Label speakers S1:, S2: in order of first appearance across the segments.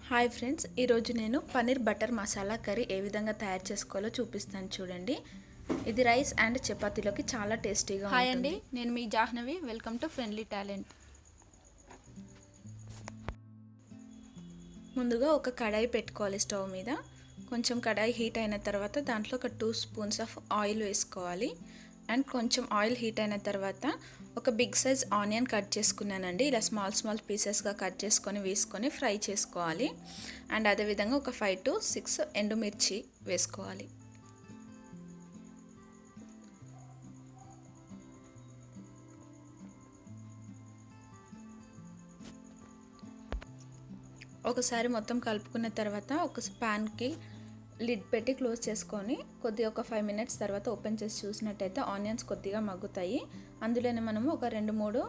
S1: Hi friends, ఈరోజు నేను paneer butter masala curry ఏ విధంగా తయారు చేసుకోవాలో చూపిస్తాను చూడండి. ఇది రైస్ అండ్ చపాతీలోకి చాలా టేస్టీగా ఉంటుంది.
S2: హాయ్ అండి, నేను మీ Jahnavi. Welcome to friendly talent.
S1: ముందుగా ఒక కడాయి పెట్టుకోవాలి స్టవ్ మీద. కొంచెం కడాయి హీట్ అయిన తర్వాత దాంట్లో ఒక 2 స్పూన్స్ ఆఫ్ ఆయిల్ వేసుకోవాలి. అండ్ కొంచెం ఆయిల్ హీట్ అయిన తర్వాత ఒక బిగ్ సైజ్ ఆనియన్ కట్ చేసుకున్నానండి. ఇలా స్మాల్ పీసెస్గా కట్ చేసుకొని వేసుకొని ఫ్రై చేసుకోవాలి. అండ్ అదేవిధంగా ఒక 5 to 6 ఎండుమిర్చి వేసుకోవాలి. ఒకసారి మొత్తం కలుపుకున్న తర్వాత ఒక ప్యాన్కి లిడ్ పెట్టి క్లోజ్ చేసుకొని కొద్దిగా ఒక 5 minutes తర్వాత ఓపెన్ చేసి చూసినట్టయితే ఆనియన్స్ కొద్దిగా మగ్గుతాయి. అందులోనే మనము ఒక 2-3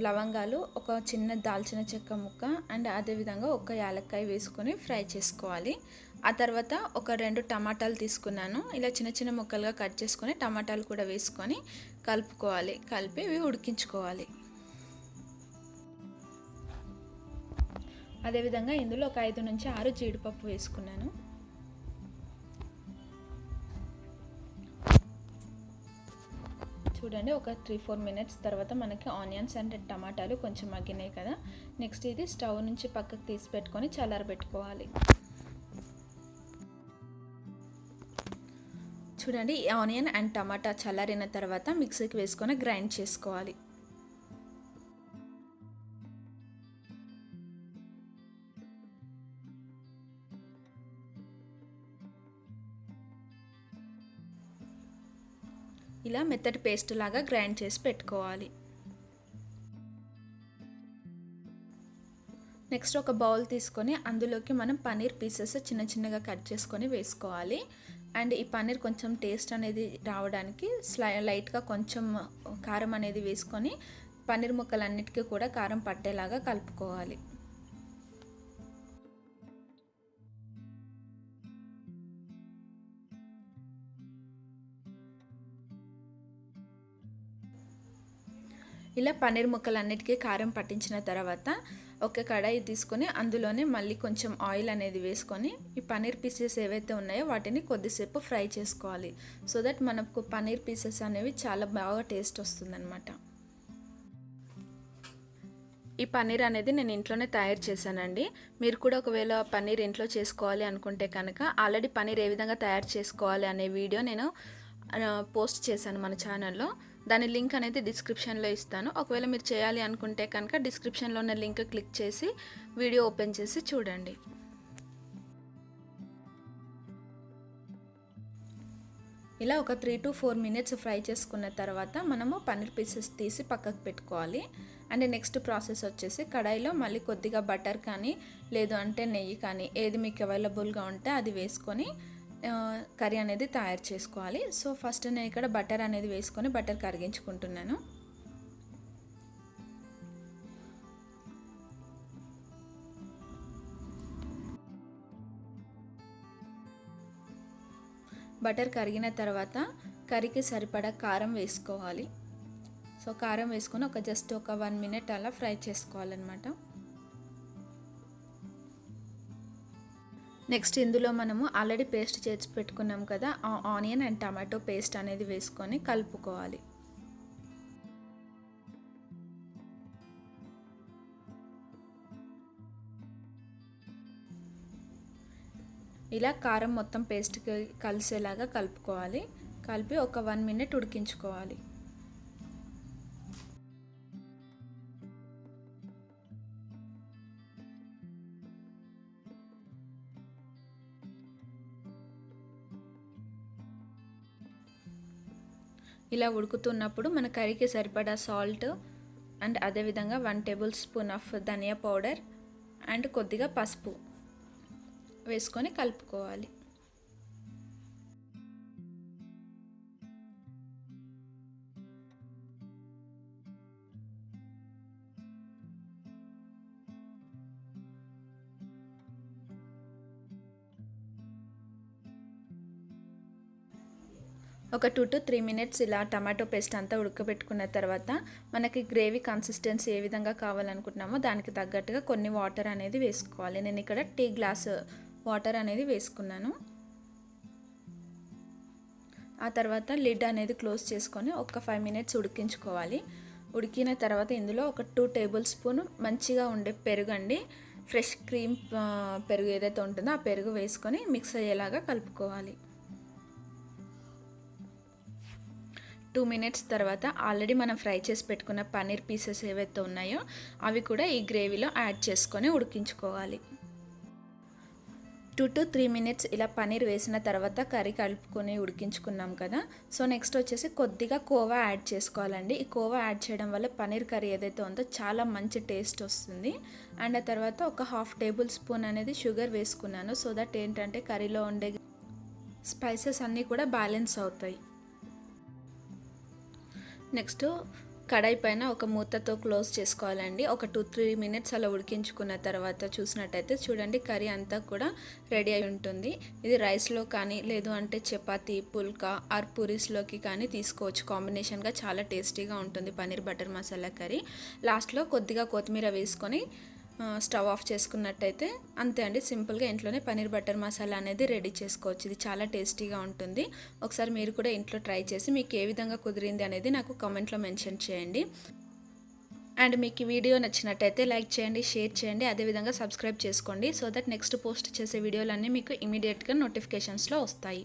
S1: లవంగాలు, ఒక చిన్న దాల్చిన చెక్క ముక్క అండ్ అదేవిధంగా ఒక యాలక్కాయ వేసుకొని ఫ్రై చేసుకోవాలి. ఆ తర్వాత ఒక 2 టమాటాలు తీసుకున్నాను. ఇలా చిన్న ముక్కలుగా కట్ చేసుకొని టమాటాలు కూడా వేసుకొని కలుపుకోవాలి. కలిపి ఇవి ఉడికించుకోవాలి. అదేవిధంగా ఇందులో ఒక 5 నుంచి 6 జీడిపప్పు వేసుకున్నాను. చూడండి, ఒక 3-4 minutes తర్వాత మనకి ఆనియన్స్ అండ్ టమాటాలు కొంచెం మగ్గినాయి కదా. నెక్స్ట్ ఇది స్టవ్ నుంచి పక్కకు తీసి పెట్టుకొని చల్లారబెట్టుకోవాలి. చూడండి, ఆనియన్ అండ్ టమాటా చల్లారిన తర్వాత మిక్సీకి వేసుకొని గ్రైండ్ చేసుకోవాలి. ఇలా మెత్తటి పేస్ట్ లాగా గ్రైండ్ చేసి పెట్టుకోవాలి. నెక్స్ట్ ఒక బౌల్ తీసుకొని అందులోకి మనం పన్నీర్ పీసెస్ చిన్నగా కట్ చేసుకొని వేసుకోవాలి. అండ్ ఈ పన్నీర్ కొంచెం టేస్ట్ అనేది రావడానికి లైట్గా కొంచెం కారం అనేది వేసుకొని పన్నీర్ ముక్కలన్నిటికీ కూడా కారం పట్టేలాగా కలుపుకోవాలి. ఇలా పన్నీర్ ముక్కలన్నిటికీ కారం పట్టించిన తర్వాత ఒక కడాయి తీసుకొని అందులోనే మళ్ళీ కొంచెం ఆయిల్ అనేది వేసుకొని ఈ పన్నీర్ పీసెస్ ఏవైతే ఉన్నాయో వాటిని కొద్దిసేపు ఫ్రై చేసుకోవాలి. సో దట్ మనకు పన్నీర్ పీసెస్ అనేవి చాలా బాగా టేస్ట్ వస్తుందన్నమాట. ఈ పన్నీర్ అనేది నేను ఇంట్లోనే తయారు చేశానండి. మీరు కూడా ఒకవేళ పన్నీర్ ఇంట్లో చేసుకోవాలి అనుకుంటే కనుక ఆల్రెడీ పన్నీర్ ఏ విధంగా తయారు చేసుకోవాలి అనే వీడియో నేను పోస్ట్ చేశాను మన ఛానల్లో. దాని లింక్ అనేది డిస్క్రిప్షన్లో ఇస్తాను. ఒకవేళ మీరు చేయాలి అనుకుంటే కనుక డిస్క్రిప్షన్లో ఉన్న లింక్ క్లిక్ చేసి వీడియో ఓపెన్ చేసి చూడండి. ఇలా ఒక 3 to 4 minutes ఫ్రై చేసుకున్న తర్వాత మనము పన్నీర్ పీసెస్ తీసి పక్కకు పెట్టుకోవాలి. అండ్ నెక్స్ట్ ప్రాసెస్ వచ్చేసి కడాయిలో మళ్ళీ కొద్దిగా బటర్ కానీ లేదు అంటే నెయ్యి కానీ ఏది మీకు అవైలబుల్గా ఉంటే అది వేసుకొని కర్రీ అనేది తయారు చేసుకోవాలి. సో ఫస్ట్ నేను ఇక్కడ బటర్ అనేది వేసుకొని బటర్ కరిగించుకుంటున్నాను. బటర్ కరిగిన తర్వాత కర్రీకి సరిపడా కారం వేసుకోవాలి. సో కారం వేసుకొని జస్ట్ ఒక 1 minute అలా ఫ్రై చేసుకోవాలన్నమాట. నెక్స్ట్ ఇందులో మనము ఆల్రెడీ పేస్ట్ చేసి పెట్టుకున్నాం కదా, ఆ ఆనియన్ అండ్ టమాటో పేస్ట్ అనేది వేసుకొని కలుపుకోవాలి. ఇలా కారం మొత్తం పేస్ట్కి కలిసేలాగా కలుపుకోవాలి. కలిపి ఒక 1 minute ఉడికించుకోవాలి. ఇలా ఉడుకుతున్నప్పుడు మన కర్రీకి సరిపడా సాల్ట్ అండ్ అదేవిధంగా 1 tablespoon ఆఫ్ ధనియా పౌడర్ అండ్ కొద్దిగా పసుపు వేసుకొని కలుపుకోవాలి. ఒక 2 to 3 మినిట్స్ ఇలా టమాటో పేస్ట్ అంతా ఉడకబెట్టుకున్న తర్వాత మనకి గ్రేవీ కన్సిస్టెన్సీ ఏ విధంగా కావాలనుకుంటున్నామో దానికి తగ్గట్టుగా కొన్ని వాటర్ అనేది వేసుకోవాలి. నేను ఇక్కడ టీ గ్లాస్ వాటర్ అనేది వేసుకున్నాను. ఆ తర్వాత లిడ్ అనేది క్లోజ్ చేసుకొని ఒక 5 మినిట్స్ ఉడికించుకోవాలి. ఉడికిన తర్వాత ఇందులో ఒక 2 టేబుల్ స్పూన్ మంచిగా ఉండే పెరుగు అండి, ఫ్రెష్ క్రీమ్ పెరుగు ఏదైతే ఉంటుందో ఆ పెరుగు వేసుకొని మిక్స్ అయ్యేలాగా కలుపుకోవాలి. 2 మినిట్స్ తర్వాత ఆల్రెడీ మనం ఫ్రై చేసి పెట్టుకున్న పన్నీర్ పీసెస్ ఏవైతే ఉన్నాయో అవి కూడా ఈ గ్రేవీలో యాడ్ చేసుకొని ఉడికించుకోవాలి. 2 to 3 మినిట్స్ ఇలా పన్నీర్ వేసిన తర్వాత కర్రీ కలుపుకొని ఉడికించుకున్నాం కదా. సో నెక్స్ట్ వచ్చేసి కొద్దిగా కోవా యాడ్ చేసుకోవాలండి. ఈ కోవా యాడ్ చేయడం వల్ల పన్నీర్ కర్రీ ఏదైతే ఉందో చాలా మంచి టేస్ట్ వస్తుంది. అండ్ ఆ తర్వాత ఒక 1/2 టేబుల్ స్పూన్ అనేది షుగర్ వేసుకున్నాను. సో దట్ ఏంటంటే కర్రీలో ఉండే స్పైసెస్ అన్నీ కూడా బ్యాలెన్స్ అవుతాయి. నెక్స్ట్ కడాయి పైన ఒక మూతతో క్లోజ్ చేసుకోవాలండి. ఒక 2-3 మినిట్స్ అలా ఉడికించుకున్న తర్వాత చూసినట్టయితే చూడండి కర్రీ అంతా కూడా రెడీ అయి ఉంటుంది. ఇది రైస్లో కానీ లేదు అంటే చపాతీ, పుల్కా ఆర్ పూరీస్లోకి కానీ తీసుకోవచ్చు. కాంబినేషన్గా చాలా టేస్టీగా ఉంటుంది పన్నీర్ బటర్ మసాలా కర్రీ. లాస్ట్లో కొద్దిగా కొత్తిమీర వేసుకొని స్టవ్ ఆఫ్ చేసుకున్నట్టయితే అంతే అండి, సింపుల్గా ఇంట్లోనే పన్నీర్ బటర్ మసాలా అనేది రెడీ చేసుకోవచ్చు. ఇది చాలా టేస్టీగా ఉంటుంది. ఒకసారి మీరు కూడా ఇంట్లో ట్రై చేసి మీకు ఏ విధంగా కుదిరింది అనేది నాకు కామెంట్లో మెన్షన్ చేయండి. అండ్ మీకు ఈ వీడియో నచ్చినట్టయితే లైక్ చేయండి, షేర్ చేయండి, అదేవిధంగా సబ్స్క్రైబ్ చేసుకోండి. సో దట్ నెక్స్ట్ పోస్ట్ చేసే వీడియోలన్నీ మీకు ఇమీడియట్గా నోటిఫికేషన్స్లో వస్తాయి.